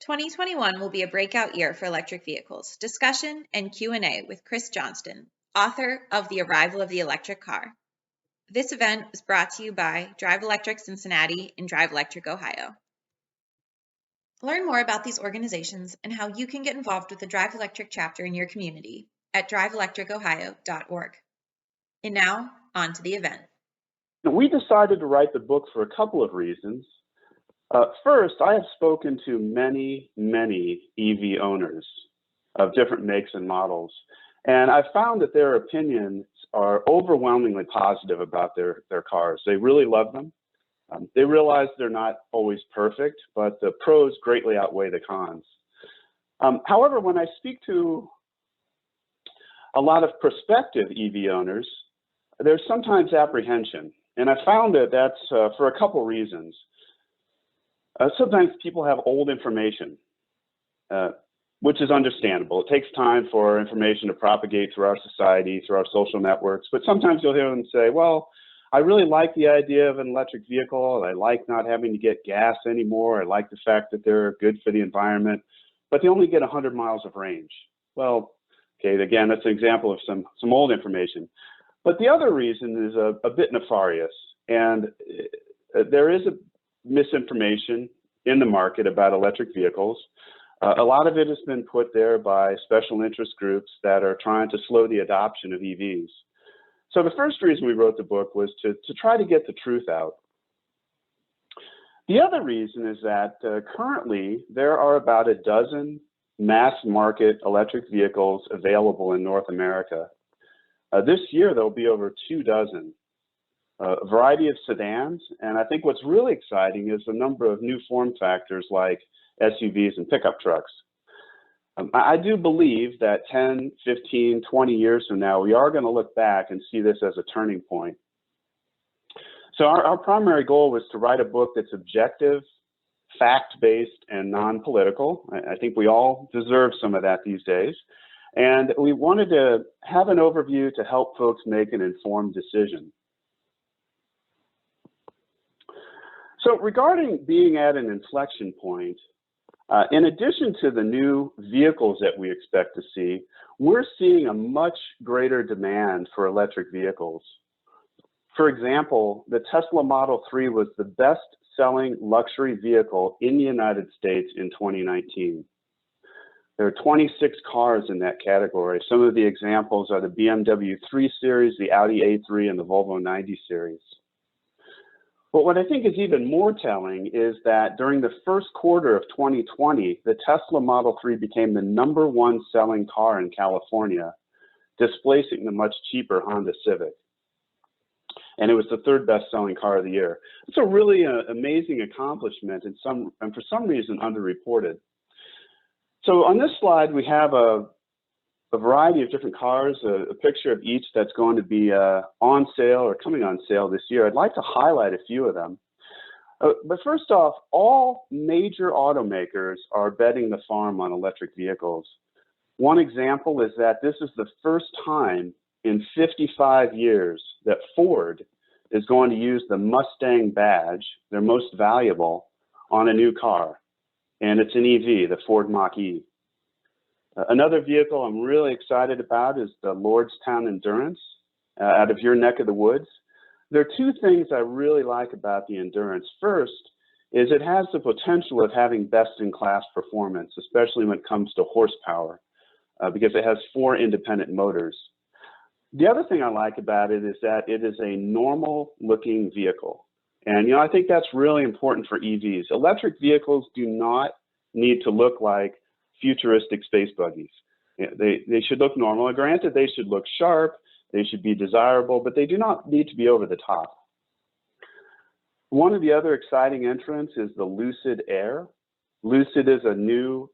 2021 will be a breakout year for electric vehicles. Discussion and Q&A with Chris Johnston, author of The Arrival of the Electric Car. This event was brought to you by Drive Electric Cincinnati and Drive Electric Ohio. Learn more about these organizations and how you can get involved with the Drive Electric chapter in your community at driveelectricohio.org. And now, on to the event. We decided to write the book for a couple of reasons. First, I have spoken to many EV owners of different makes and models, and I've found that their opinions are overwhelmingly positive about their cars. They really love them. They realize they're not always perfect, but the pros greatly outweigh the cons. However, when I speak to a lot of prospective EV owners, there's sometimes apprehension, and I found that that's for a couple reasons. Sometimes people have old information, which is understandable. It takes time for information to propagate through our society, through our social networks, but sometimes you'll hear them say, well, I really like the idea of an electric vehicle. I like not having to get gas anymore. I like the fact that they're good for the environment, but they only get 100 miles of range. Well, okay, again, that's an example of some old information. But the other reason is a bit nefarious, and there is a misinformation in the market about electric vehicles. A lot of it has been put there by special interest groups that are trying to slow the adoption of EVs. So the first reason we wrote the book was to try to get the truth out. The other reason is that currently there are about a dozen mass market electric vehicles available in North America. This year, there'll be over 24, a variety of sedans, and I think what's really exciting is the number of new form factors like SUVs and pickup trucks. I do believe that 10, 15, 20 years from now, we are going to look back and see this as a turning point. So our primary goal was to write a book that's objective, fact-based, and non-political. I think we all deserve some of that these days. And we wanted to have an overview to help folks make an informed decision. So regarding being at an inflection point, in addition to the new vehicles that we expect to see, we're seeing a much greater demand for electric vehicles. For example, the Tesla Model 3 was the best-selling luxury vehicle in the United States in 2019. There are 26 cars in that category. Some of the examples are the BMW 3 Series, the Audi A3, and the Volvo 90 Series. But what I think is even more telling is that during the first quarter of 2020, the Tesla Model 3 became the #1 selling car in California, displacing the much cheaper Honda Civic. And it was the 3rd best-selling car of the year. It's a really amazing accomplishment and for some reason underreported. So on this slide, we have a variety of different cars, a picture of each that's going to be on sale or coming on sale this year. I'd like to highlight a few of them. But first off, all major automakers are betting the farm on electric vehicles. One example is that this is the first time in 55 years that Ford is going to use the Mustang badge, their most valuable, on a new car. And it's an EV, the Ford Mach-E. Another vehicle I'm really excited about is the Lordstown Endurance out of your neck of the woods. There are two things I really like about the Endurance. First is it has the potential of having best-in-class performance, especially when it comes to horsepower, because it has 4 independent motors. The other thing I like about it is that it is a normal-looking vehicle. And, I think that's really important for EVs. Electric vehicles do not need to look like futuristic space buggies. They should look normal. And granted, they should look sharp, they should be desirable, but they do not need to be over the top. One of the other exciting entrants is the Lucid Air. Lucid is a new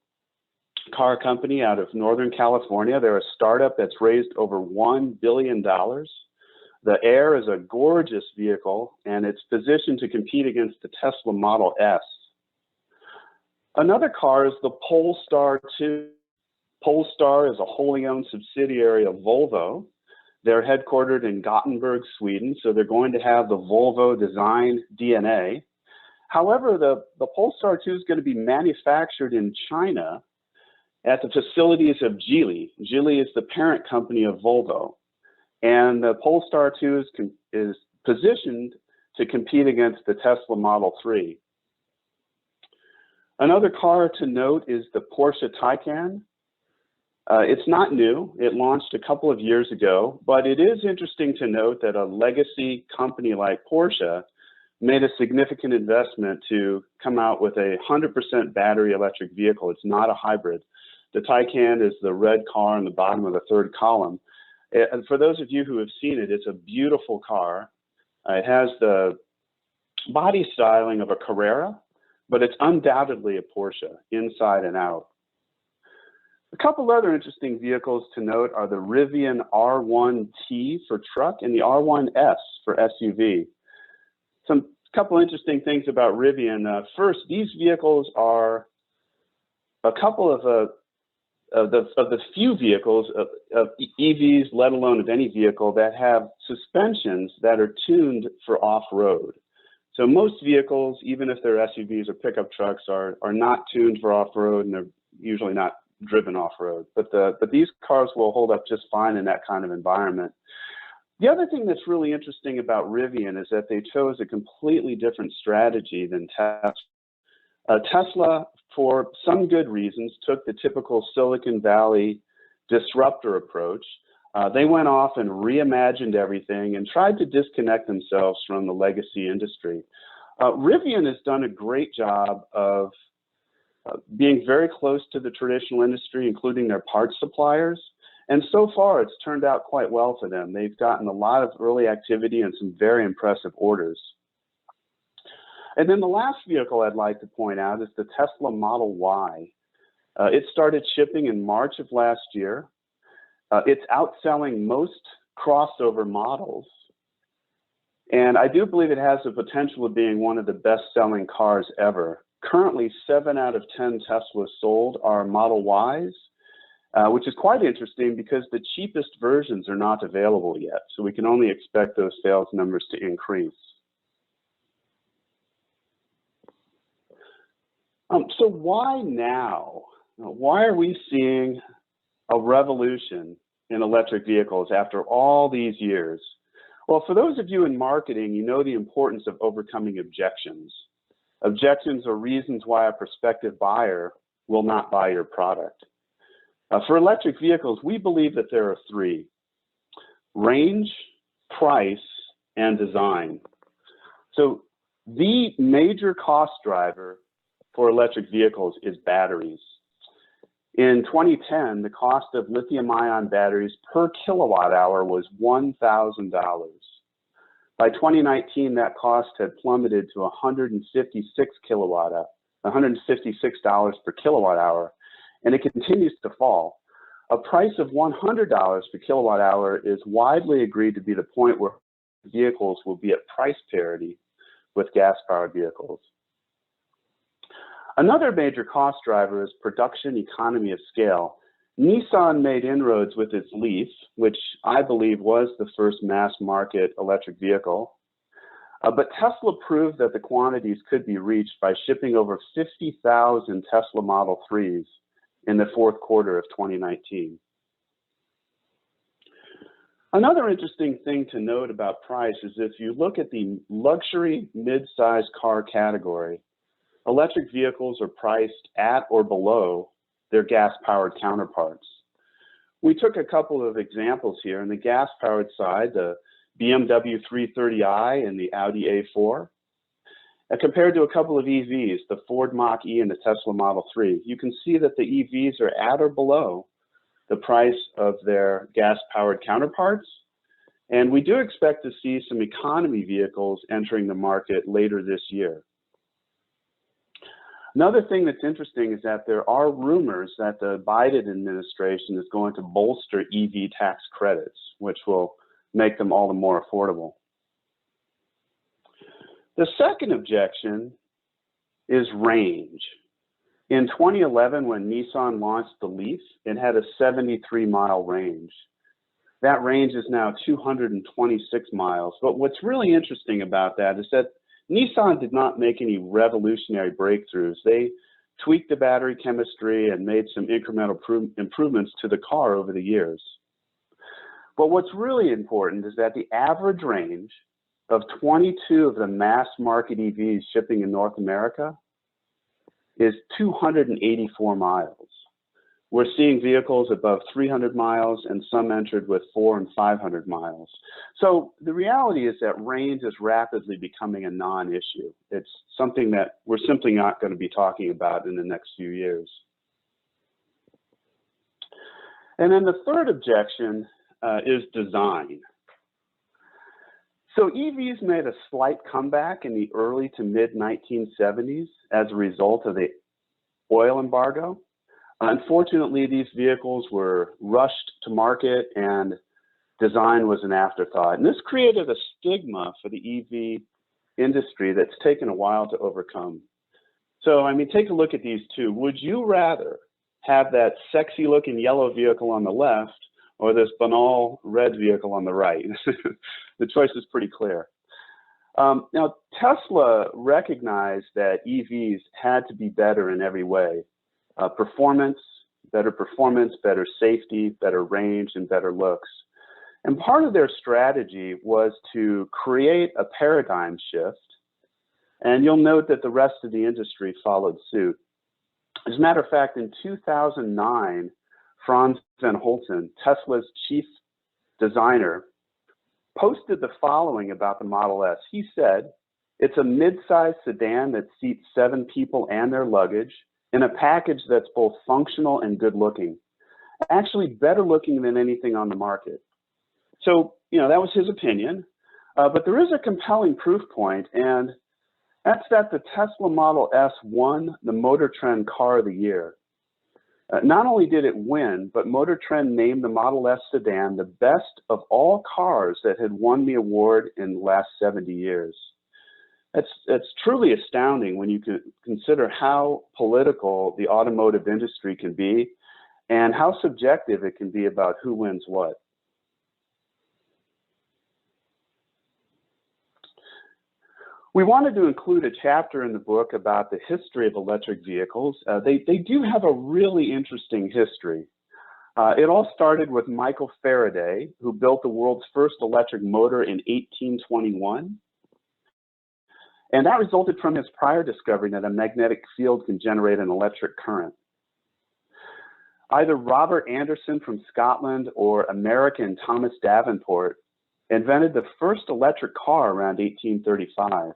car company out of Northern California. They're a startup that's raised over $1 billion. The Air is a gorgeous vehicle, and it's positioned to compete against the Tesla Model S. Another car is the Polestar 2. Polestar is a wholly owned subsidiary of Volvo. They're headquartered in Gothenburg, Sweden, so they're going to have the Volvo design DNA. However, the Polestar 2 is going to be manufactured in China at the facilities of Geely. Geely is the parent company of Volvo. And the Polestar 2 is positioned to compete against the Tesla Model 3. Another car to note is the Porsche Taycan. It's not new. It launched a couple of years ago, but it is interesting to note that a legacy company like Porsche made a significant investment to come out with a 100% battery electric vehicle. It's not a hybrid. The Taycan is the red car in the bottom of the third column. And for those of you who have seen it, it's a beautiful car. It has the body styling of a Carrera, but it's undoubtedly a Porsche inside and out. A couple other interesting vehicles to note are the Rivian R1T for truck and the R1S for SUV. Some couple interesting things about Rivian. First, these vehicles are a couple of the few vehicles of EVs, let alone of any vehicle, that have suspensions that are tuned for off-road. So most vehicles, even if they're SUVs or pickup trucks, are not tuned for off-road, and they're usually not driven off-road. But these cars will hold up just fine in that kind of environment. The other thing that's really interesting about Rivian is that they chose a completely different strategy than Tesla. Tesla, for some good reasons, took the typical Silicon Valley disruptor approach. They went off and reimagined everything and tried to disconnect themselves from the legacy industry. Rivian has done a great job of being very close to the traditional industry, including their parts suppliers. And so far, it's turned out quite well for them. They've gotten a lot of early activity and some very impressive orders. And then the last vehicle I'd like to point out is the Tesla Model Y. It started shipping in March of last year. It's outselling most crossover models. And I do believe it has the potential of being one of the best-selling cars ever. Currently, 7 out of 10 Teslas sold are Model Ys, which is quite interesting because the cheapest versions are not available yet. So we can only expect those sales numbers to increase. So why now? Why are we seeing a revolution in electric vehicles after all these years? Well, for those of you in marketing, you know the importance of overcoming objections. Objections are reasons why a prospective buyer will not buy your product. For electric vehicles, we believe that there are 3: range, price, and design. So the major cost driver for electric vehicles is batteries. In 2010, the cost of lithium-ion batteries per kilowatt hour was $1,000. By 2019, that cost had plummeted to $156 per kilowatt hour, and it continues to fall. A price of $100 per kilowatt hour is widely agreed to be the point where vehicles will be at price parity with gas-powered vehicles. Another major cost driver is production economy of scale. Nissan made inroads with its Leaf, which I believe was the first mass market electric vehicle. But Tesla proved that the quantities could be reached by shipping over 50,000 Tesla Model 3s in the fourth quarter of 2019. Another interesting thing to note about price is if you look at the luxury mid-size car category, electric vehicles are priced at or below their gas-powered counterparts. We took a couple of examples here. On the gas-powered side, the BMW 330i and the Audi A4. Compared to a couple of EVs, the Ford Mach-E and the Tesla Model 3, you can see that the EVs are at or below the price of their gas-powered counterparts. And we do expect to see some economy vehicles entering the market later this year. Another thing that's interesting is that there are rumors that the Biden administration is going to bolster EV tax credits, which will make them all the more affordable. The second objection is range. In 2011, when Nissan launched the Leaf, it had a 73-mile range. That range is now 226 miles. But what's really interesting about that is that Nissan did not make any revolutionary breakthroughs. They tweaked the battery chemistry and made some incremental improvements to the car over the years. But what's really important is that the average range of 22 of the mass market EVs shipping in North America is 284 miles. We're seeing vehicles above 300 miles and some entered with 400 and 500 miles. So the reality is that range is rapidly becoming a non-issue. It's something that we're simply not going to be talking about in the next few years. And then the third objection is design. So EVs made a slight comeback in the early to mid 1970s as a result of the oil embargo. Unfortunately, these vehicles were rushed to market and design was an afterthought. And this created a stigma for the EV industry that's taken a while to overcome. So, I mean, take a look at these two. Would you rather have that sexy looking yellow vehicle on the left or this banal red vehicle on the right? The choice is pretty clear. Now, Tesla recognized that EVs had to be better in every way. Performance, better safety, better range, and better looks. And part of their strategy was to create a paradigm shift. And you'll note that the rest of the industry followed suit. As a matter of fact, in 2009, Franz van Holten, Tesla's chief designer, posted the following about the Model S. He said, "It's a mid-sized sedan that seats 7 people and their luggage in a package that's both functional and good looking. Actually better looking than anything on the market." So, you know, that was his opinion, but there is a compelling proof point, and that's that the Tesla Model S won the Motor Trend Car of the Year. Not only did it win, but Motor Trend named the Model S sedan the best of all cars that had won the award in the last 70 years. It's truly astounding when you consider how political the automotive industry can be and how subjective it can be about who wins what. We wanted to include a chapter in the book about the history of electric vehicles. They do have a really interesting history. It all started with Michael Faraday, who built the world's first electric motor in 1821. And that resulted from his prior discovery that a magnetic field can generate an electric current. Either Robert Anderson from Scotland or American Thomas Davenport invented the first electric car around 1835.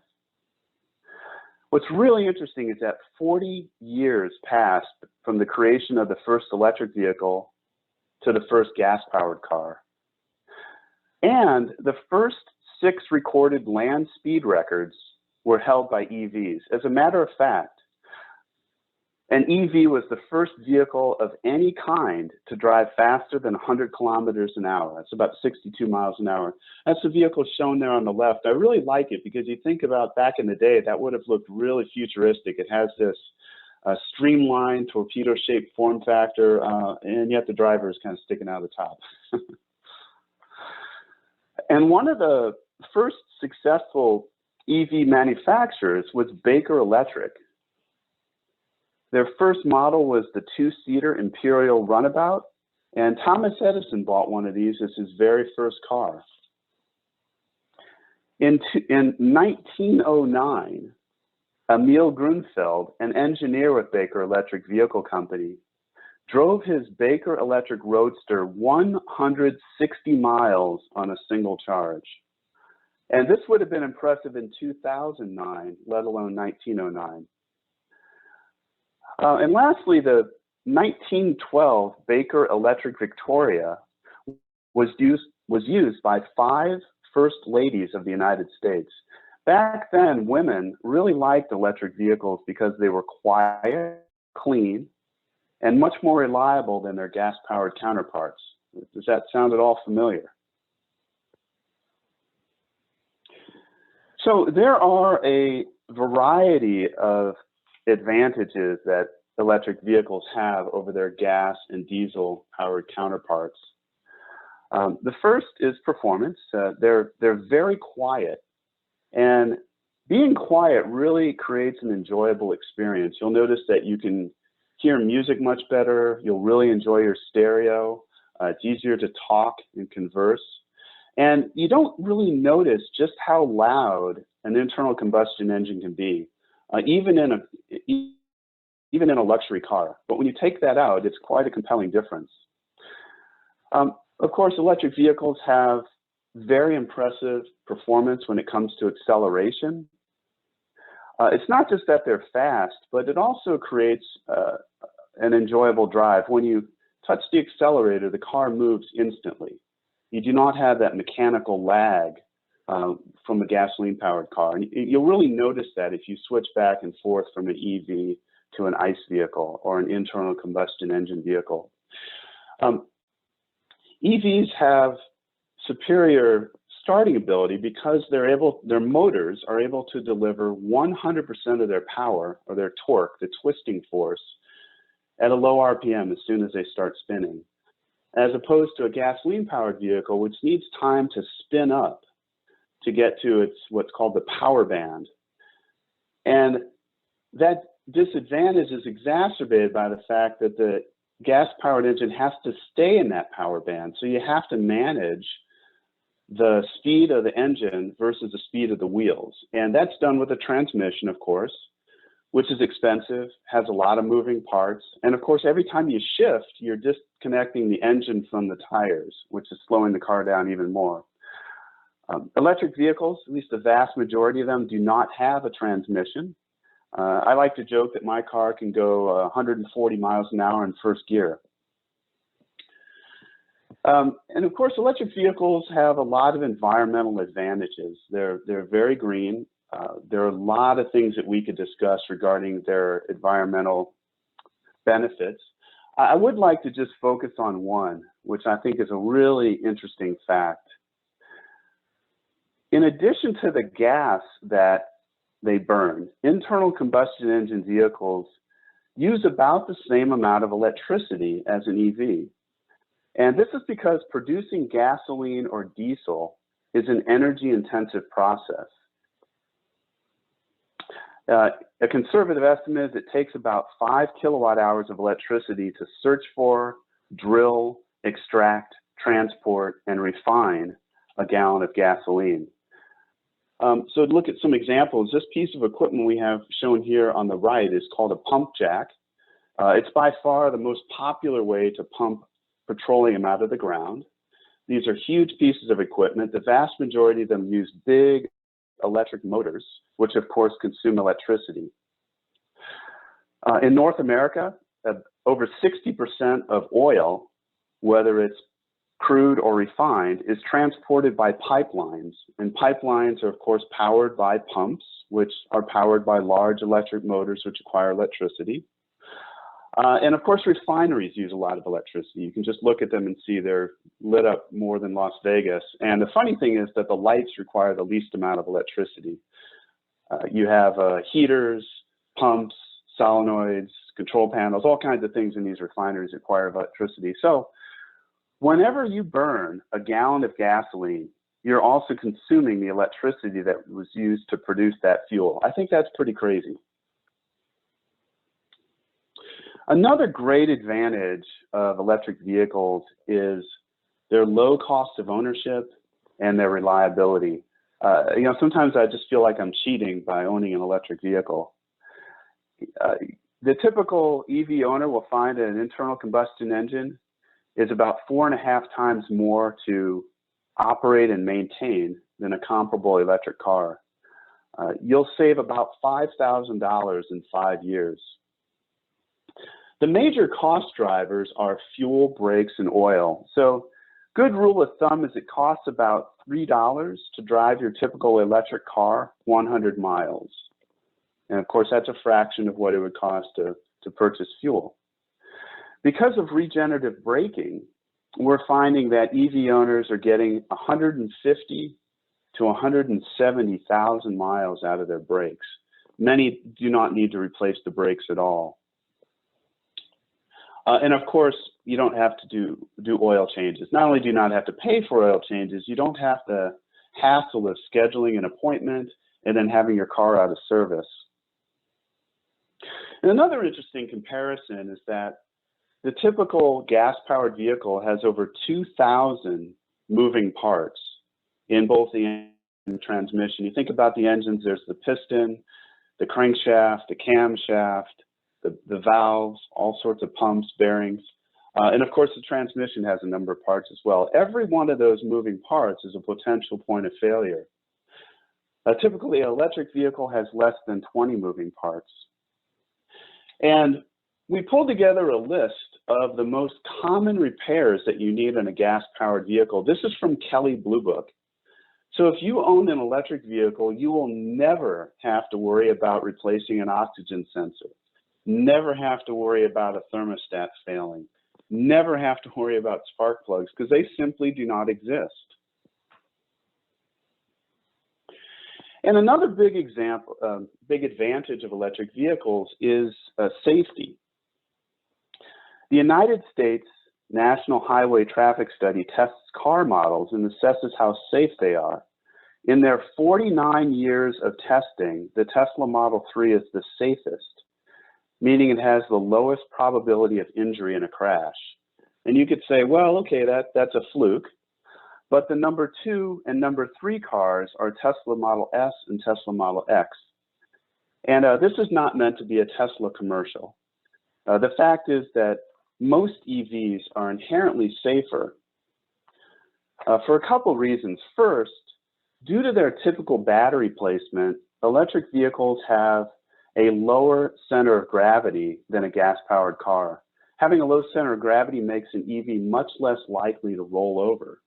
What's really interesting is that 40 years passed from the creation of the first electric vehicle to the first gas-powered car. And the first 6 recorded land speed records were held by EVs. As a matter of fact, an EV was the first vehicle of any kind to drive faster than 100 kilometers an hour. That's about 62 miles an hour. That's the vehicle shown there on the left. I really like it because you think about back in the day, that would have looked really futuristic. It has this streamlined torpedo-shaped form factor, and yet the driver is kind of sticking out of the top. And one of the first successful EV manufacturers was Baker Electric. Their first model was the 2-seater Imperial Runabout, and Thomas Edison bought one of these as his very first car. In 1909, Emil Grunfeld, an engineer with Baker Electric Vehicle Company, drove his Baker Electric Roadster 160 miles on a single charge. And this would have been impressive in 2009, let alone 1909. And lastly, the 1912 Baker Electric Victoria was used by 5 first ladies of the United States. Back then, women really liked electric vehicles because they were quiet, clean, and much more reliable than their gas-powered counterparts. Does that sound at all familiar? So there are a variety of advantages that electric vehicles have over their gas and diesel powered counterparts. The first is performance. They're very quiet, and being quiet really creates an enjoyable experience. You'll notice that you can hear music much better. You'll really enjoy your stereo. It's easier to talk and converse. And you don't really notice just how loud an internal combustion engine can be, even in a luxury car. But when you take that out, it's quite a compelling difference. Of course, electric vehicles have very impressive performance when it comes to acceleration. It's not just that they're fast, but it also creates an enjoyable drive. When you touch the accelerator, the car moves instantly. You do not have that mechanical lag from a gasoline-powered car. And you'll really notice that if you switch back and forth from an EV to an ICE vehicle or an internal combustion engine vehicle. EVs have superior starting ability because their motors are able to deliver 100% of their power or their torque, the twisting force, at a low RPM as soon as they start spinning, as opposed to a gasoline-powered vehicle, which needs time to spin up to get to what's called the power band. And that disadvantage is exacerbated by the fact that the gas-powered engine has to stay in that power band. So you have to manage the speed of the engine versus the speed of the wheels. And that's done with a transmission, of course, which is expensive, has a lot of moving parts. And of course, every time you shift, you're disconnecting the engine from the tires, which is slowing the car down even more. Electric vehicles, at least the vast majority of them, do not have a transmission. I like to joke that my car can go 140 miles an hour in first gear. And of course, electric vehicles have a lot of environmental advantages. They're very green. There are a lot of things that we could discuss regarding their environmental benefits. I would like to just focus on one, which I think is a really interesting fact. In addition to the gas that they burn, internal combustion engine vehicles use about the same amount of electricity as an EV. And this is because producing gasoline or diesel is an energy-intensive process. A conservative estimate is it takes about 5 kilowatt hours of electricity to search for, drill, extract, transport, and refine a gallon of gasoline. So to look at some examples, this piece of equipment we have shown here on the right is called a pump jack. It's by far the most popular way to pump petroleum out of the ground. These are huge pieces of equipment. The vast majority of them use big electric motors, which of course consume electricity. In North America, over 60% of oil, whether it's crude or refined, is transported by pipelines. And pipelines are of course powered by pumps, which are powered by large electric motors, which require electricity. And of course, refineries use a lot of electricity. You can just look at them and see they're lit up more than Las Vegas. And the funny thing is that the lights require the least amount of electricity. You have heaters, pumps, solenoids, control panels, all kinds of things in these refineries require electricity. So whenever you burn a gallon of gasoline, you're also consuming the electricity that was used to produce that fuel. I think that's pretty crazy. Another great advantage of electric vehicles is their low cost of ownership and their reliability. Sometimes I just feel like I'm cheating by owning an electric vehicle. The typical EV owner will find that an internal combustion engine is about 4.5 times more to operate and maintain than a comparable electric car. You'll save about $5,000 in 5 years. The major cost drivers are fuel, brakes, and oil. So good rule of thumb is it costs about $3 to drive your typical electric car 100 miles. And of course, that's a fraction of what it would cost to purchase fuel. Because of regenerative braking, we're finding that EV owners are getting 150 to 170,000 miles out of their brakes. Many do not need to replace the brakes at all. And of course, you don't have to do oil changes. Not only do you not have to pay for oil changes, you don't have the hassle of scheduling an appointment and then having your car out of service. And another interesting comparison is that the typical gas-powered vehicle has over 2,000 moving parts in both the engine and transmission. You think about the engines, there's the piston, the crankshaft, the camshaft, the valves, all sorts of pumps, bearings. And of course, the transmission has a number of parts as well. Every one of those moving parts is a potential point of failure. Typically, an electric vehicle has less than 20 moving parts. And we pulled together a list of the most common repairs that you need in a gas-powered vehicle. This is from Kelley Blue Book. So if you own an electric vehicle, you will never have to worry about replacing an oxygen sensor, never have to worry about a thermostat failing, never have to worry about spark plugs, because they simply do not exist. And another big advantage of electric vehicles is safety. The United States National Highway Traffic Study tests car models and assesses how safe they are. In their 49 years of testing, the Tesla Model 3 is the safest, meaning it has the lowest probability of injury in a crash. And you could say, well, okay, that's a fluke. But the number 2 and number 3 cars are Tesla Model S and Tesla Model X. And this is not meant to be a Tesla commercial. The fact is that most EVs are inherently safer for a couple reasons. First, due to their typical battery placement, electric vehicles have a lower center of gravity than a gas-powered car. Having a low center of gravity makes an EV much less likely to roll over.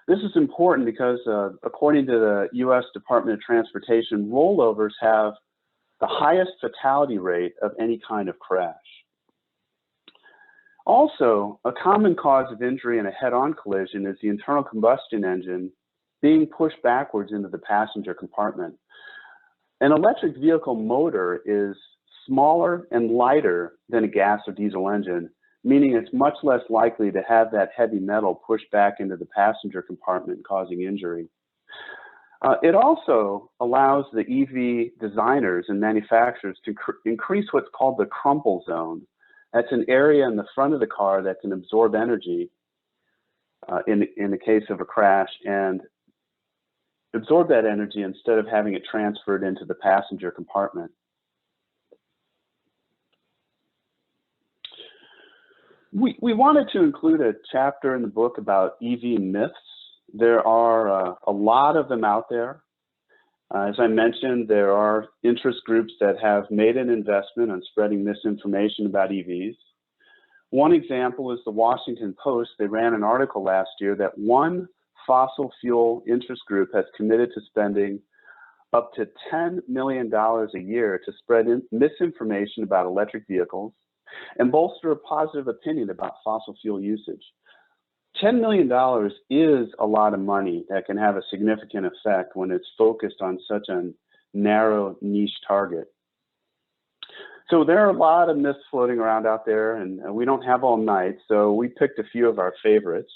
This is important because according to the U.S. Department of Transportation, rollovers have the highest fatality rate of any kind of crash. Also, a common cause of injury in a head-on collision is the internal combustion engine being pushed backwards into the passenger compartment. An electric vehicle motor is smaller and lighter than a gas or diesel engine, meaning it's much less likely to have that heavy metal pushed back into the passenger compartment, causing injury. It also allows the EV designers and manufacturers to increase what's called the crumple zone. That's an area in the front of the car that can absorb energy in the case of a crash and absorb that energy instead of having it transferred into the passenger compartment. We wanted to include a chapter in the book about EV myths. There are a lot of them out there. As I mentioned, there are interest groups that have made an investment on spreading misinformation about EVs. One example is the Washington Post. They ran an article last year that one fossil fuel interest group has committed to spending up to $10 million a year to spread misinformation about electric vehicles and bolster a positive opinion about fossil fuel usage. $10 million is a lot of money that can have a significant effect when it's focused on such a narrow niche target. So there are a lot of myths floating around out there, and we don't have all night, so we picked a few of our favorites.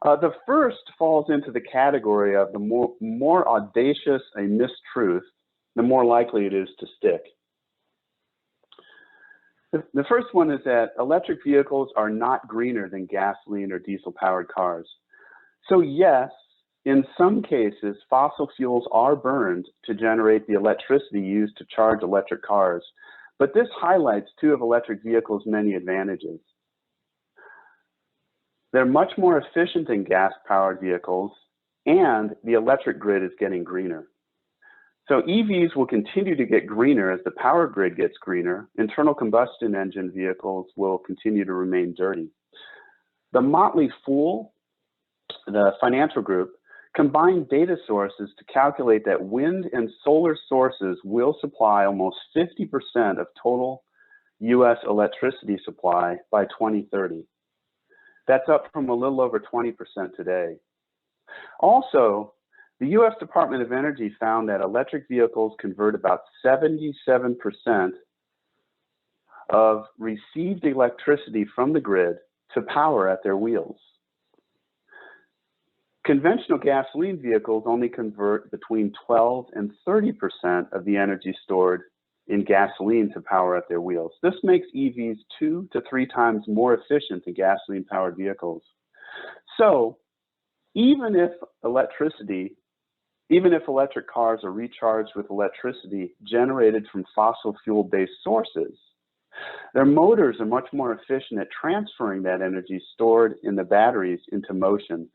The first falls into the category of the more audacious a mistruth, the more likely it is to stick. The first one is that electric vehicles are not greener than gasoline or diesel-powered cars. So yes, in some cases, fossil fuels are burned to generate the electricity used to charge electric cars, but this highlights two of electric vehicles' many advantages. They're much more efficient than gas-powered vehicles, and the electric grid is getting greener. So EVs will continue to get greener as the power grid gets greener. Internal combustion engine vehicles will continue to remain dirty. The Motley Fool, the financial group, combined data sources to calculate that wind and solar sources will supply almost 50% of total US electricity supply by 2030. That's up from a little over 20% today. Also, the US Department of Energy found that electric vehicles convert about 77% of received electricity from the grid to power at their wheels. Conventional gasoline vehicles only convert between 12 and 30% of the energy stored in gasoline to power at their wheels. This makes EVs 2 to 3 times more efficient than gasoline-powered vehicles. So even if electric cars are recharged with electricity generated from fossil fuel-based sources, their motors are much more efficient at transferring that energy stored in the batteries into motion.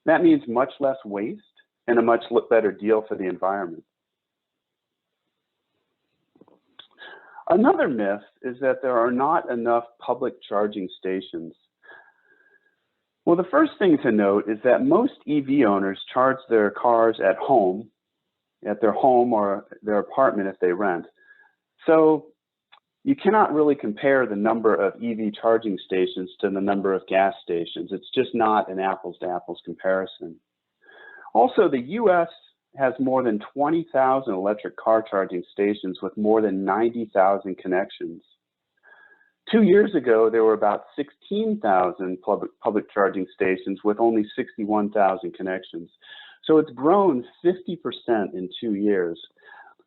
That means much less waste and a much better deal for the environment. Another myth is that there are not enough public charging stations. Well, the first thing to note is that most EV owners charge their cars at their home or their apartment if they rent. So you cannot really compare the number of EV charging stations to the number of gas stations. It's just not an apples to apples comparison. Also, the US has more than 20,000 electric car charging stations with more than 90,000 connections. 2 years ago, there were about 16,000 public charging stations with only 61,000 connections. So it's grown 50% in 2 years.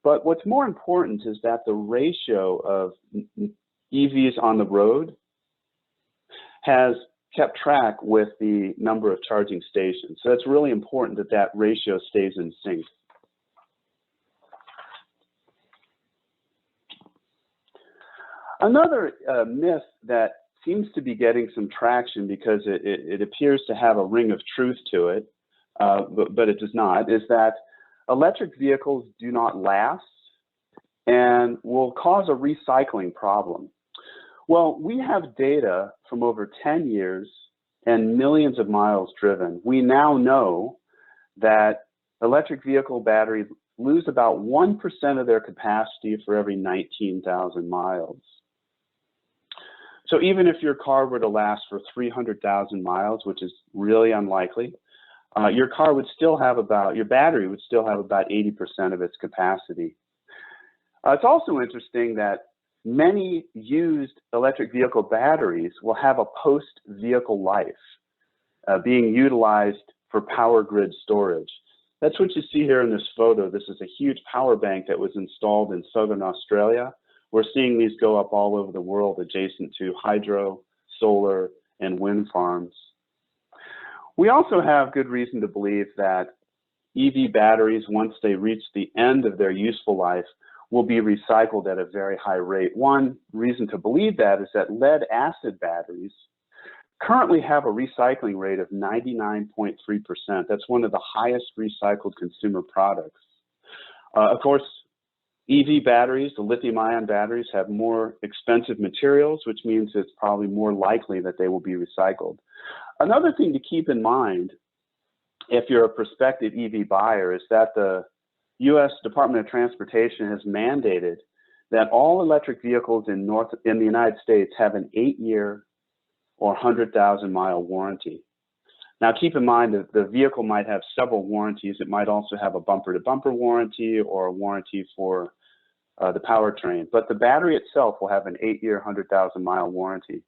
But what's more important is that the ratio of EVs on the road has kept track with the number of charging stations. So it's really important that that ratio stays in sync. Another myth that seems to be getting some traction because it appears to have a ring of truth to it, but it does not, is that electric vehicles do not last and will cause a recycling problem. Well, we have data from over 10 years and millions of miles driven. We now know that electric vehicle batteries lose about 1% of their capacity for every 19,000 miles. So even if your car were to last for 300,000 miles, which is really unlikely, your battery would still have about 80% of its capacity. It's also interesting that many used electric vehicle batteries will have a post-vehicle life, being utilized for power grid storage. That's what you see here in this photo. This is a huge power bank that was installed in southern Australia. We're seeing these go up all over the world adjacent to hydro, solar, and wind farms. We also have good reason to believe that EV batteries, once they reach the end of their useful life, will be recycled at a very high rate. One reason to believe that is that lead acid batteries currently have a recycling rate of 99.3%. That's one of the highest recycled consumer products. Of course, EV batteries, the lithium-ion batteries, have more expensive materials, which means it's probably more likely that they will be recycled. Another thing to keep in mind if you're a prospective EV buyer is that the U.S. Department of Transportation has mandated that all electric vehicles in the United States have an 8-year or 100,000-mile warranty. Now, keep in mind that the vehicle might have several warranties. It might also have a bumper-to-bumper warranty or a warranty for the powertrain, but the battery itself will have an 8-year, 100,000-mile warranty.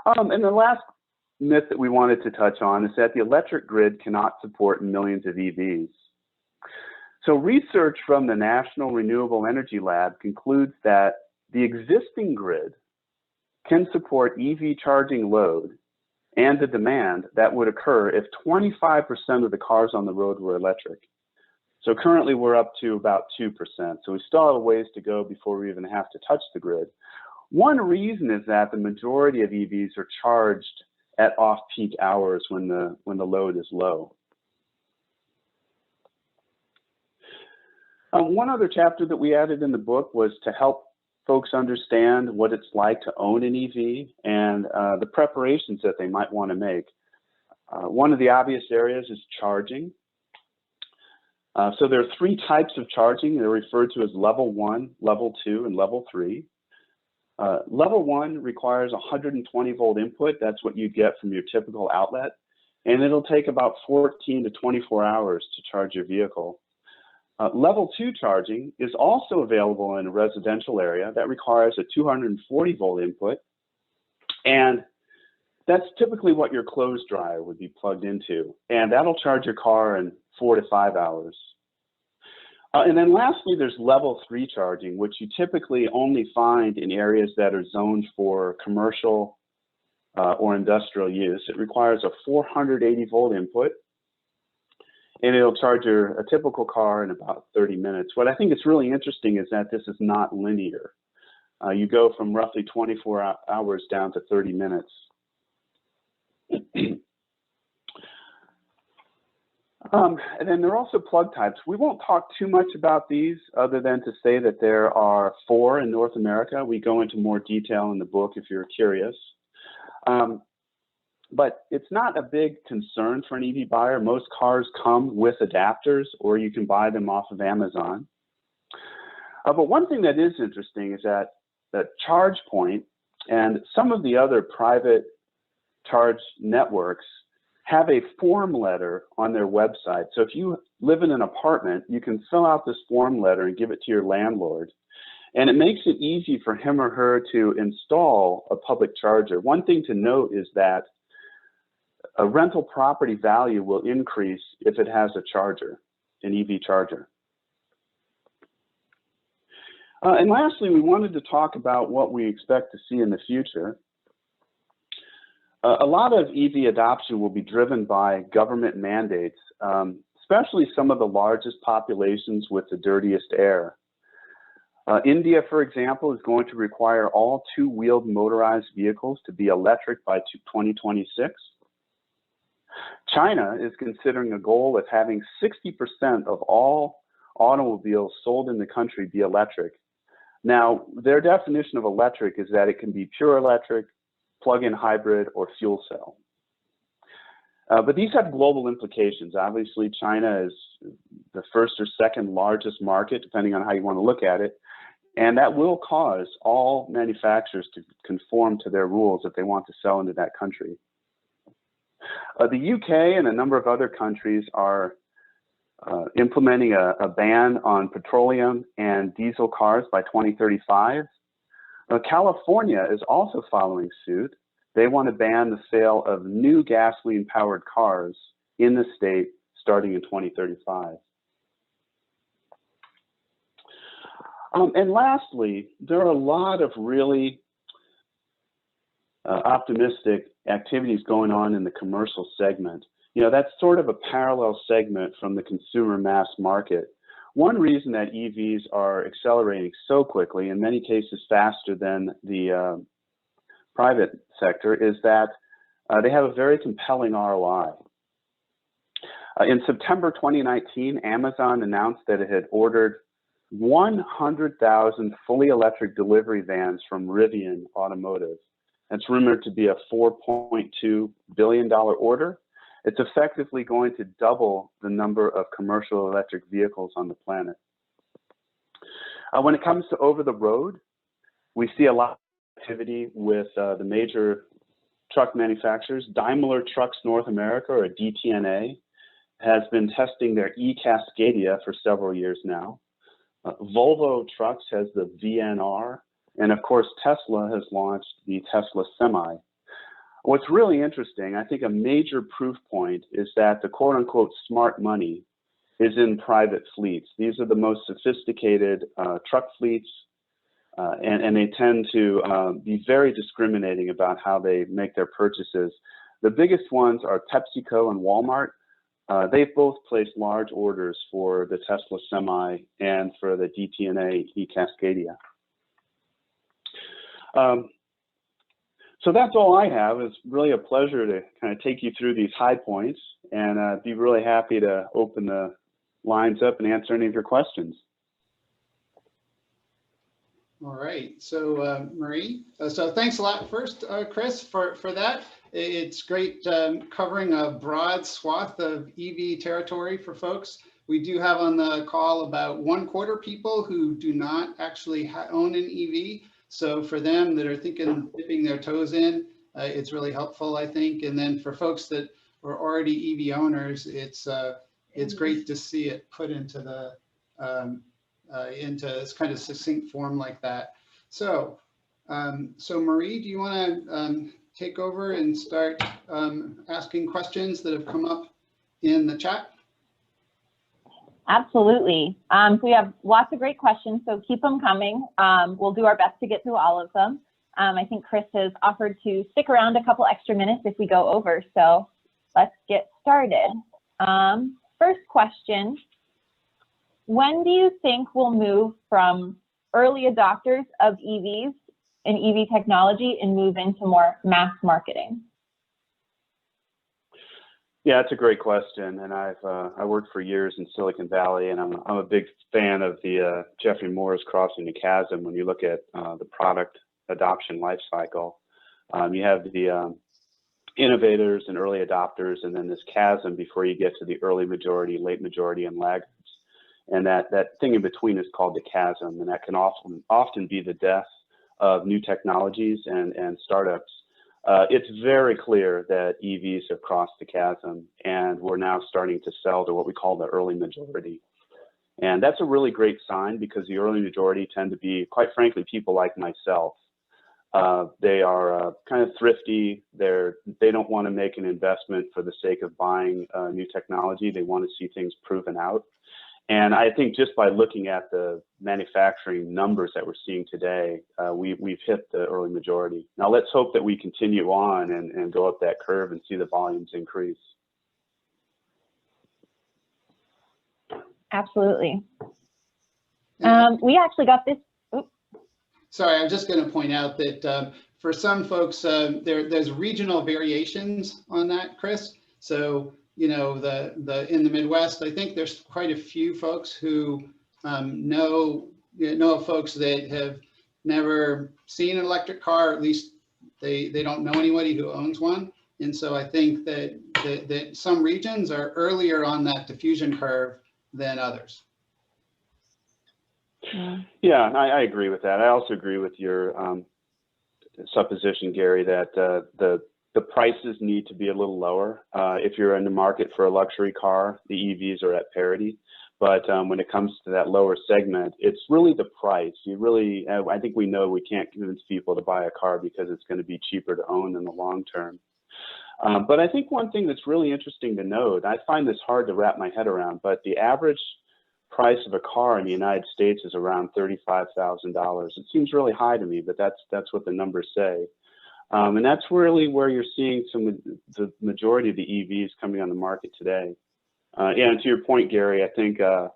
And the last myth that we wanted to touch on is that the electric grid cannot support millions of EVs. So research from the National Renewable Energy Lab concludes that the existing grid can support EV charging load and the demand that would occur if 25% of the cars on the road were electric. So currently we're up to about 2%. So we still have a ways to go before we even have to touch the grid. One reason is that the majority of EVs are charged at off-peak hours when the load is low. One other chapter that we added in the book was to help folks understand what it's like to own an EV and the preparations that they might want to make. One of the obvious areas is charging. So there are 3 types of charging. They're referred to as level 1, level 2, and level 3. Level 1 requires 120 volt input. That's what you get from your typical outlet. And it'll take about 14 to 24 hours to charge your vehicle. Level 2 charging is also available in a residential area that requires a 240 volt input. And That's typically what your clothes dryer would be plugged into, and that'll charge your car in 4 to 5 hours. And then lastly, there's level 3 charging, which you typically only find in areas that are zoned for commercial or industrial use. It requires a 480 volt input, and it'll charge a typical car in about 30 minutes. What I think is really interesting is that this is not linear. You go from roughly 24 hours down to 30 minutes. And then there are also plug types. We won't talk too much about these other than to say that there are 4 in North America. We go into more detail in the book if you're curious. But it's not a big concern for an EV buyer. Most cars come with adapters, or you can buy them off of Amazon. But one thing that is interesting is that ChargePoint and some of the other private charge networks have a form letter on their website. So if you live in an apartment, you can fill out this form letter and give it to your landlord. And it makes it easy for him or her to install a public charger. One thing to note is that a rental property value will increase if it has a charger, an EV charger. And lastly, we wanted to talk about what we expect to see in the future. A lot of EV adoption will be driven by government mandates, especially some of the largest populations with the dirtiest air. India, for example, is going to require all 2-wheeled motorized vehicles to be electric by 2026. China is considering a goal of having 60% of all automobiles sold in the country be electric. Now, their definition of electric is that it can be pure electric, plug-in hybrid, or fuel cell. But these have global implications. Obviously, China is the first or second largest market, depending on how you want to look at it. And that will cause all manufacturers to conform to their rules if they want to sell into that country. The UK and a number of other countries are implementing a ban on petroleum and diesel cars by 2035. California is also following suit. They want to ban the sale of new gasoline-powered cars in the state starting in 2035. And lastly, there are a lot of really optimistic activities going on in the commercial segment. You know, that's sort of a parallel segment from the consumer mass market. One reason that EVs are accelerating so quickly, in many cases faster than the private sector, is that they have a very compelling ROI. In September 2019, Amazon announced that it had ordered 100,000 fully electric delivery vans from Rivian Automotive. It's rumored to be a $4.2 billion order. It's effectively going to double the number of commercial electric vehicles on the planet. When it comes to over-the-road, we see a lot of activity with the major truck manufacturers. Daimler Trucks North America, or DTNA, has been testing their e-Cascadia for several years now. Volvo Trucks has the VNR, and of course Tesla has launched the Tesla Semi. What's really interesting, I think a major proof point, is that the quote-unquote smart money is in private fleets. These are the most sophisticated truck fleets, and they tend to be very discriminating about how they make their purchases. The biggest ones are PepsiCo and Walmart. They've both placed large orders for the Tesla Semi and for the DTNA e-Cascadia. So that's all I have. It's really a pleasure to kind of take you through these high points, and I'd be really happy to open the lines up and answer any of your questions. All right, so Marie, so thanks a lot first, Chris, for that. It's great covering a broad swath of EV territory for folks. We do have on the call about 1/4 people who do not actually own an EV. So for them that are thinking dipping their toes in, it's really helpful, I think. And then for folks that are already EV owners, it's great to see it put into the into this kind of succinct form like that. So, so Marie, do you want to take over and start asking questions that have come up in the chat? Absolutely. So we have lots of great questions, so keep them coming. We'll do our best to get through all of them. I think Chris has offered to stick around a couple extra minutes if we go over, so let's get started. First question, when do you think we'll move from early adopters of EVs and EV technology and move into more mass marketing? Yeah, it's a great question, and I worked for years in Silicon Valley, and I'm a big fan of the Geoffrey Moore's Crossing the Chasm. When you look at the product adoption life cycle, you have the innovators and early adopters, and then this chasm before you get to the early majority, late majority, and laggards. And that thing in between is called the chasm, and that can often be the death of new technologies and startups. It's very clear that EVs have crossed the chasm, and we're now starting to sell to what we call the early majority. And that's a really great sign, because the early majority tend to be, quite frankly, people like myself. They are kind of thrifty. They don't want to make an investment for the sake of buying new technology. They want to see things proven out. And I think just by looking at the manufacturing numbers that we're seeing today, we've hit the early majority. Now let's hope that we continue on and go up that curve and see the volumes increase. Absolutely. We actually got this. Oops. Sorry, I'm just going to point out that for some folks, there's regional variations on that, Chris. So, you know, in the Midwest, I think there's quite a few folks who know folks that have never seen an electric car, or at least they don't know anybody who owns one. And so I think that some regions are earlier on that diffusion curve than others. Yeah, I agree with that. I also agree with your supposition, Gary, that the prices need to be a little lower. If you're in the market for a luxury car, the EVs are at parity. But when it comes to that lower segment, it's really the price. I think we know we can't convince people to buy a car because it's going to be cheaper to own in the long term. But I think one thing that's really interesting to note, I find this hard to wrap my head around, but the average price of a car in the United States is around $35,000. It seems really high to me, but that's what the numbers say. And that's really where you're seeing the majority of the EVs coming on the market today. Yeah, and to your point, Gary, I think the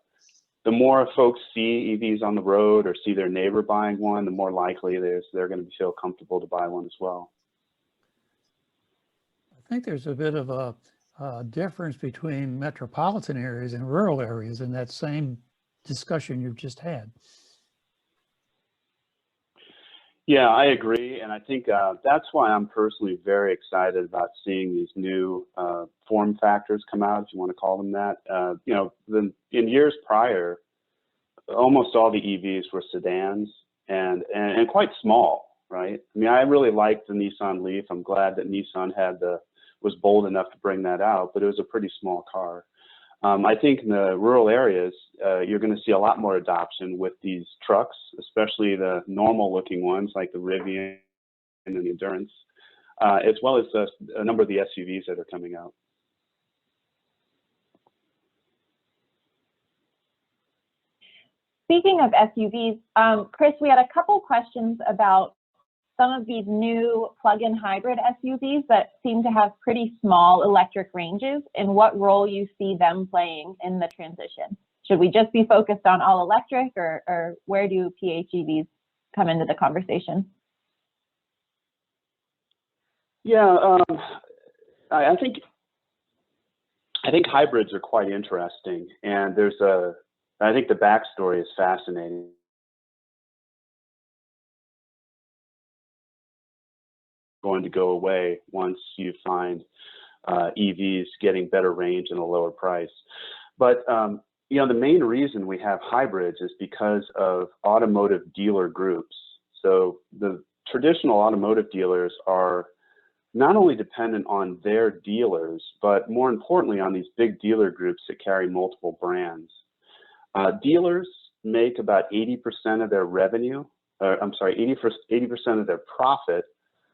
more folks see EVs on the road or see their neighbor buying one, the more likely they're going to feel comfortable to buy one as well. I think there's a bit of a difference between metropolitan areas and rural areas in that same discussion you've just had. Yeah, I agree, and I think that's why I'm personally very excited about seeing these new form factors come out, if you want to call them that. You know, in years prior, almost all the EVs were sedans and quite small, right? I mean, I really liked the Nissan Leaf. I'm glad that Nissan was bold enough to bring that out, but it was a pretty small car. I think in the rural areas, you're going to see a lot more adoption with these trucks, especially the normal-looking ones like the Rivian and the Endurance, as well as a number of the SUVs that are coming out. Speaking of SUVs, Chris, we had a couple questions about some of these new plug-in hybrid SUVs that seem to have pretty small electric ranges, and what role you see them playing in the transition. Should we just be focused on all electric, or where do PHEVs come into the conversation? Yeah, I think hybrids are quite interesting, and I think the backstory is fascinating. Going to go away once you find EVs getting better range and a lower price. But you know, the main reason we have hybrids is because of automotive dealer groups. So the traditional automotive dealers are not only dependent on their dealers, but more importantly on these big dealer groups that carry multiple brands. Dealers make about 80% of their revenue, 80% of their profit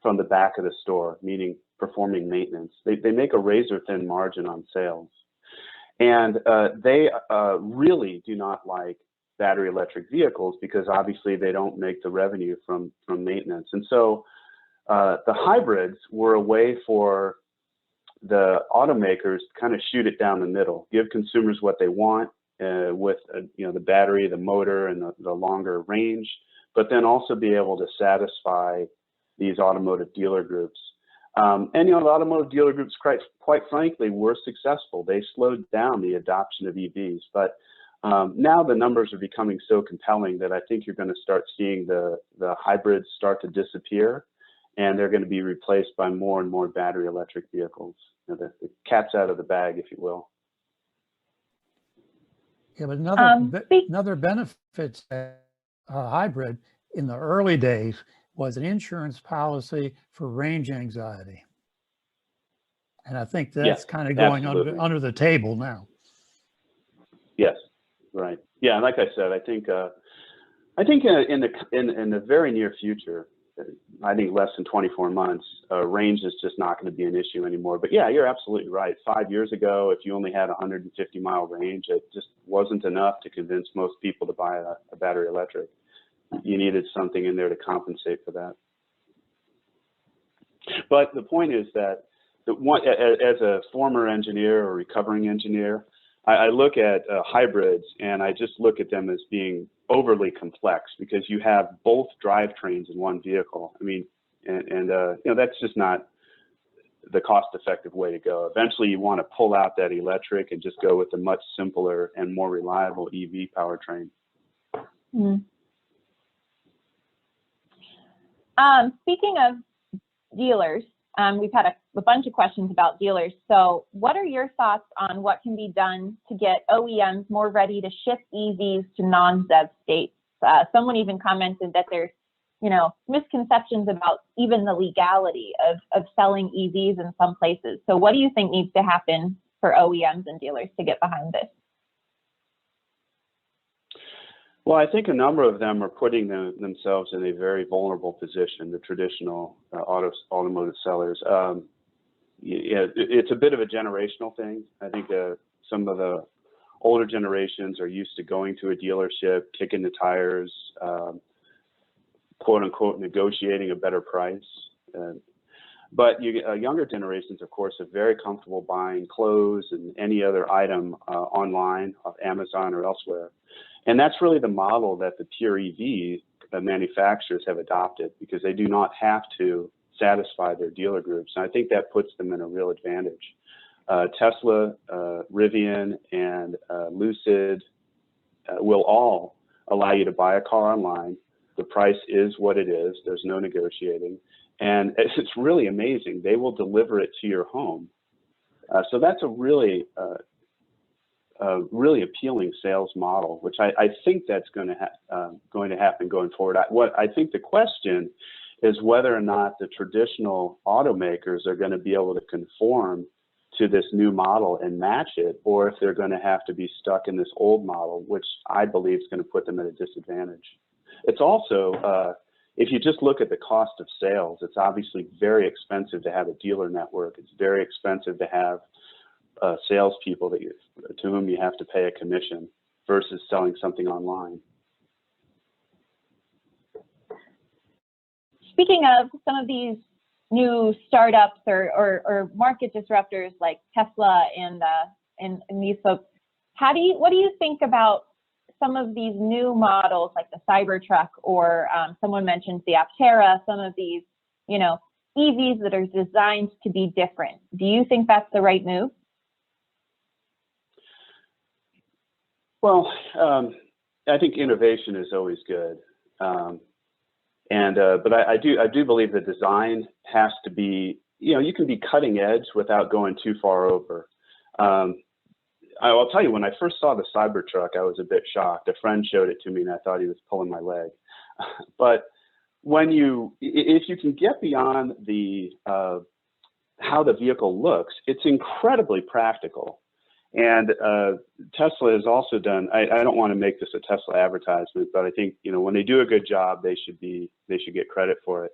from the back of the store, meaning performing maintenance. They make a razor thin margin on sales. And they really do not like battery electric vehicles because obviously they don't make the revenue from maintenance. And so the hybrids were a way for the automakers to kind of shoot it down the middle, give consumers what they want with the battery, the motor, and the longer range, but then also be able to satisfy these automotive dealer groups. And the automotive dealer groups, quite frankly, were successful. They slowed down the adoption of EVs, but now the numbers are becoming so compelling that I think you're going to start seeing the hybrids start to disappear, and they're going to be replaced by more and more battery electric vehicles. The cat's out of the bag, if you will. Yeah, but another benefit to a hybrid in the early days was an insurance policy for range anxiety. And I think that's kind of going under the table now. Yes, right. Yeah, and like I said, I think in the very near future, I think less than 24 months, range is just not going to be an issue anymore. But yeah, you're absolutely right. 5 years ago, if you only had 150-mile range, it just wasn't enough to convince most people to buy a battery electric. You needed something in there to compensate for that. But the point is that as a former engineer or recovering engineer, I look at hybrids and I just look at them as being overly complex because you have both drivetrains in one vehicle. I mean, that's just not the cost-effective way to go. Eventually, you want to pull out that electric and just go with a much simpler and more reliable EV powertrain. Mm. Speaking of dealers, we've had a bunch of questions about dealers. So what are your thoughts on what can be done to get OEMs more ready to ship EVs to non-ZEV states? Someone even commented that there's, misconceptions about even the legality of selling EVs in some places. So what do you think needs to happen for OEMs and dealers to get behind this? Well, I think a number of them are putting themselves in a very vulnerable position, the traditional automotive sellers. It's a bit of a generational thing. I think some of the older generations are used to going to a dealership, kicking the tires, quote unquote, negotiating a better price. But younger generations, of course, are very comfortable buying clothes and any other item online, off Amazon or elsewhere. And that's really the model that the pure EV manufacturers have adopted because they do not have to satisfy their dealer groups. And I think that puts them in a real advantage. Tesla, Rivian, and Lucid will all allow you to buy a car online. The price is what it is. There's no negotiating. And it's really amazing. They will deliver it to your home. So that's a really appealing sales model, which I think that's going to happen going forward. What I think the question is whether or not the traditional automakers are going to be able to conform to this new model and match it, or if they're going to have to be stuck in this old model, which I believe is going to put them at a disadvantage. It's also, if you just look at the cost of sales, it's obviously very expensive to have a dealer network. It's very expensive to have salespeople to whom you have to pay a commission versus selling something online. Speaking of some of these new startups or market disruptors like Tesla and these folks, what do you think about some of these new models like the Cybertruck or someone mentioned the Aptera, some of these, EVs that are designed to be different? Do you think that's the right move? Well, I think innovation is always good, but I do believe the design has to be, you can be cutting edge without going too far over. I'll tell you, when I first saw the Cybertruck, I was a bit shocked. A friend showed it to me, and I thought he was pulling my leg. But if you can get beyond how the vehicle looks, it's incredibly practical. And Tesla has also done. I don't want to make this a Tesla advertisement, but I think when they do a good job, they should get credit for it.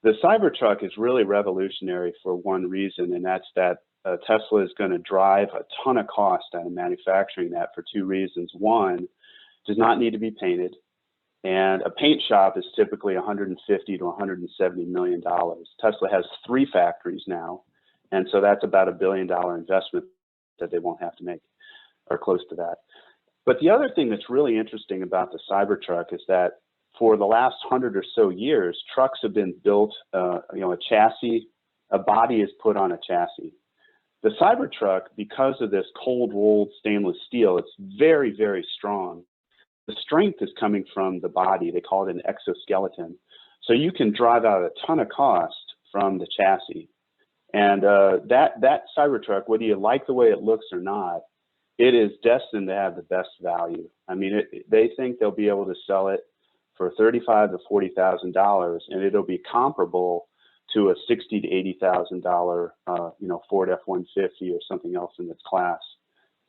The Cybertruck is really revolutionary for one reason, and that's that Tesla is going to drive a ton of cost out of manufacturing that for two reasons. One, it does not need to be painted, and a paint shop is typically $150 to $170 million. Tesla has 3 factories now, and so that's about $1 billion investment that they won't have to make, or close to that. But the other thing that's really interesting about the Cybertruck is that for the last 100 or so years, trucks have been built, a chassis, a body is put on a chassis. The Cybertruck, because of this cold rolled stainless steel, it's very, very strong. The strength is coming from the body. They call it an exoskeleton. So you can drive out a ton of cost from the chassis. And that Cybertruck, whether you like the way it looks or not, it is destined to have the best value. I mean, they think they'll be able to sell it for $35,000 to $40,000, and it'll be comparable to a $60,000 to $80,000, Ford F-150 or something else in its class.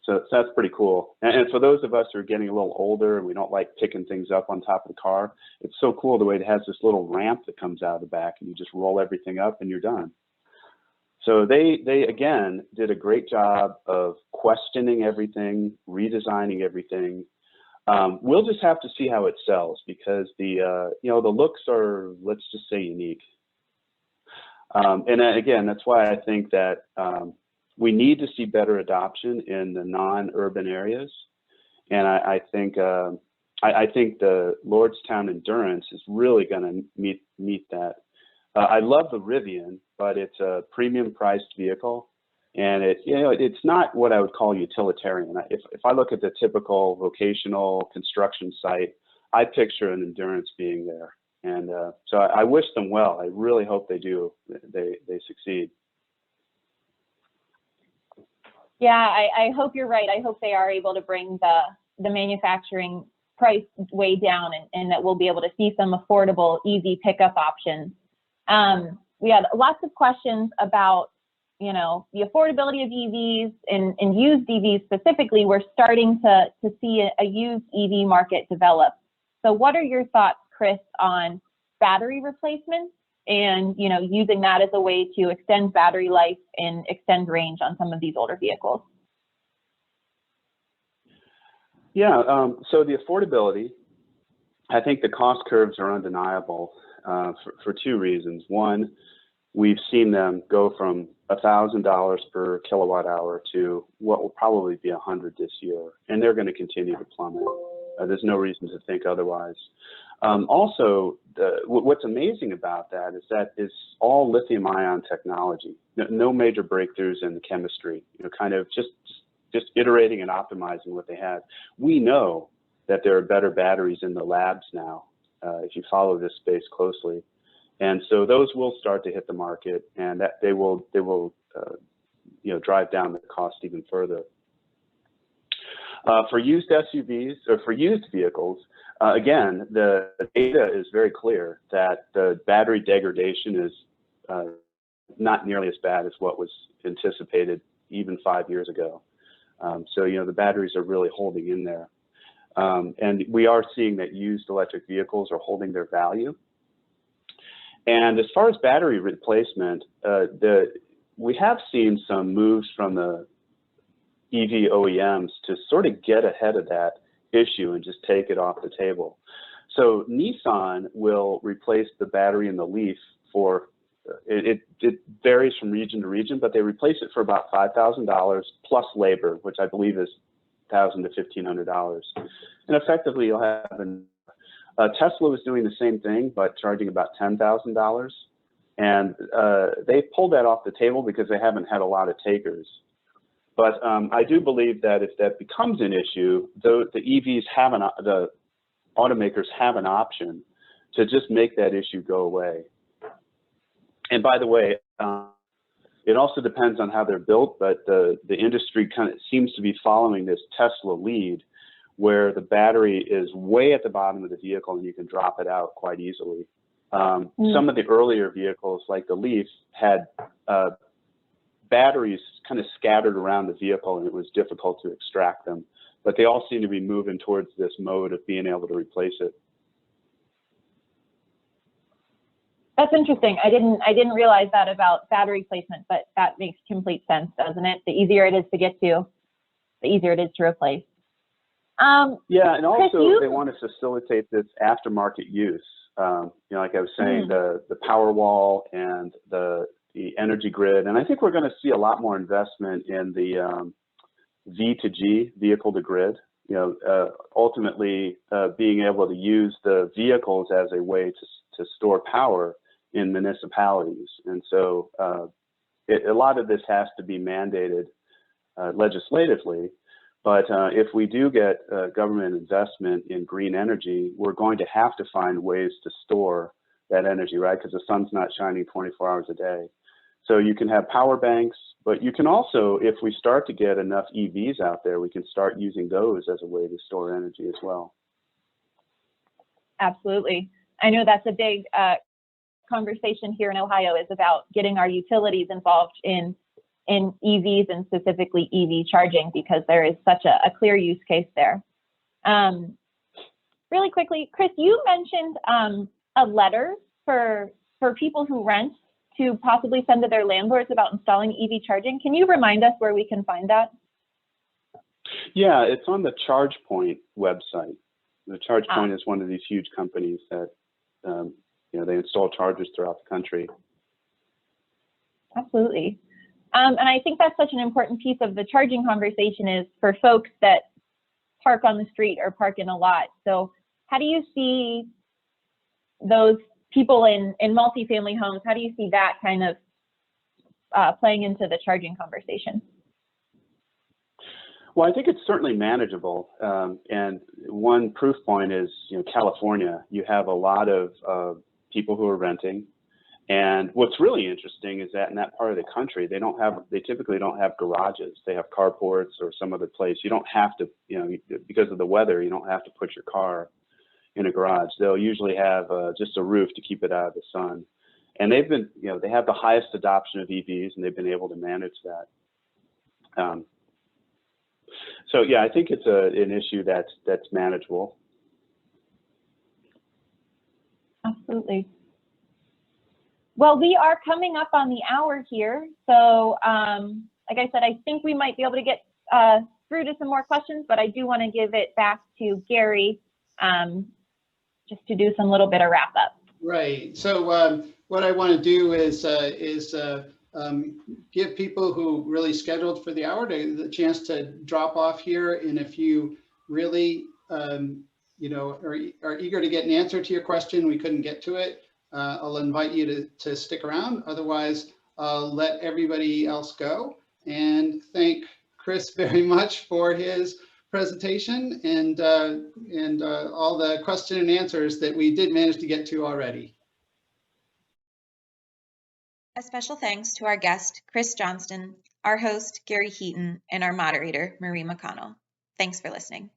So that's pretty cool. And for those of us who are getting a little older and we don't like picking things up on top of the car, it's so cool the way it has this little ramp that comes out of the back, and you just roll everything up and you're done. So they again did a great job of questioning everything, redesigning everything. We'll just have to see how it sells, because the looks are, let's just say, unique. And again, that's why I think that we need to see better adoption in the non-urban areas. And I think the Lordstown Endurance is really going to meet that. I love the Rivian, but it's a premium priced vehicle, and it's not what I would call utilitarian. If I look at the typical vocational construction site, I picture an Endurance being there, and so I wish them well. I really hope they do. They succeed. Yeah, I hope you're right. I hope they are able to bring the manufacturing price way down, and that we'll be able to see some affordable EV pickup options. We had lots of questions about, the affordability of EVs and used EVs specifically. We're starting to see a used EV market develop. So what are your thoughts, Chris, on battery replacements and, using that as a way to extend battery life and extend range on some of these older vehicles? Yeah, so the affordability, I think the cost curves are undeniable for two reasons. One, we've seen them go from $1,000 per kilowatt hour to what will probably be $100 this year, and they're going to continue to plummet. There's no reason to think otherwise. Also, what's amazing about that is it's all lithium-ion technology. No major breakthroughs in the chemistry. Kind of just iterating and optimizing what they have. We know that there are better batteries in the labs now, if you follow this space closely, and so those will start to hit the market, and that they will drive down the cost even further. For used SUVs or for used vehicles, again, the data is very clear that the battery degradation is not nearly as bad as what was anticipated even 5 years ago. So the batteries are really holding in there. And we are seeing that used electric vehicles are holding their value. And as far as battery replacement, we have seen some moves from the EV OEMs to sort of get ahead of that issue and just take it off the table. So Nissan will replace the battery in the Leaf for, it varies from region to region, but they replace it for about $5,000 plus labor, which I believe is $1,000 to $1,500. And effectively you'll have Tesla was doing the same thing, but charging about $10,000. And they pulled that off the table because they haven't had a lot of takers. But I do believe that if that becomes an issue, the EVs the automakers have an option to just make that issue go away. And by the way, it also depends on how they're built, but the industry kind of seems to be following this Tesla lead, where the battery is way at the bottom of the vehicle and you can drop it out quite easily. Some of the earlier vehicles, like the Leaf, had batteries kind of scattered around the vehicle, and it was difficult to extract them. But they all seem to be moving towards this mode of being able to replace it. That's interesting. I didn't realize that about battery placement, but that makes complete sense, doesn't it? The easier it is to get to, the easier it is to replace. Yeah, and also Chris, they want to facilitate this aftermarket use. Like I was saying, the power wall and the energy grid, and I think we're going to see a lot more investment in the V2G, vehicle to grid. Ultimately being able to use the vehicles as a way to store power in municipalities, and so a lot of this has to be mandated legislatively. But if we do get government investment in green energy, we're going to have to find ways to store that energy, right? Because the sun's not shining 24 hours a day. So you can have power banks, but you can also, if we start to get enough EVs out there, we can start using those as a way to store energy as well. Absolutely. I know that's a big conversation here in Ohio, is about getting our utilities involved in EVs and specifically EV charging, because there is such a clear use case there. Really quickly, Chris, you mentioned a letter for people who rent to possibly send to their landlords about installing EV charging. Can you remind us where we can find that? Yeah, it's on the ChargePoint website. The ChargePoint is one of these huge companies that they install chargers throughout the country. Absolutely. And I think that's such an important piece of the charging conversation, is for folks that park on the street or park in a lot. So how do you see those people in multifamily homes? How do you see that kind of playing into the charging conversation? Well, I think it's certainly manageable. And one proof point is, California. You have a lot of people who are renting. And what's really interesting is that in that part of the country, they typically don't have garages. They have carports or some other place. You don't have to, because of the weather, you don't have to put your car in a garage. They'll usually have just a roof to keep it out of the sun. And they've been, they have the highest adoption of EVs, and they've been able to manage that. So yeah, I think it's an issue that's manageable. Absolutely. Well, we are coming up on the hour here. So like I said, I think we might be able to get through to some more questions, but I do want to give it back to Gary just to do some little bit of wrap up. Right. So what I want to do is give people who really scheduled for the hour the chance to drop off here. And if you really, are eager to get an answer to your question, we couldn't get to it, I'll invite you to stick around. Otherwise, I'll let everybody else go, and thank Chris very much for his presentation and all the question and answers that we did manage to get to already. A special thanks to our guest, Chris Johnston, our host, Gary Heaton, and our moderator, Marie McConnell. Thanks for listening.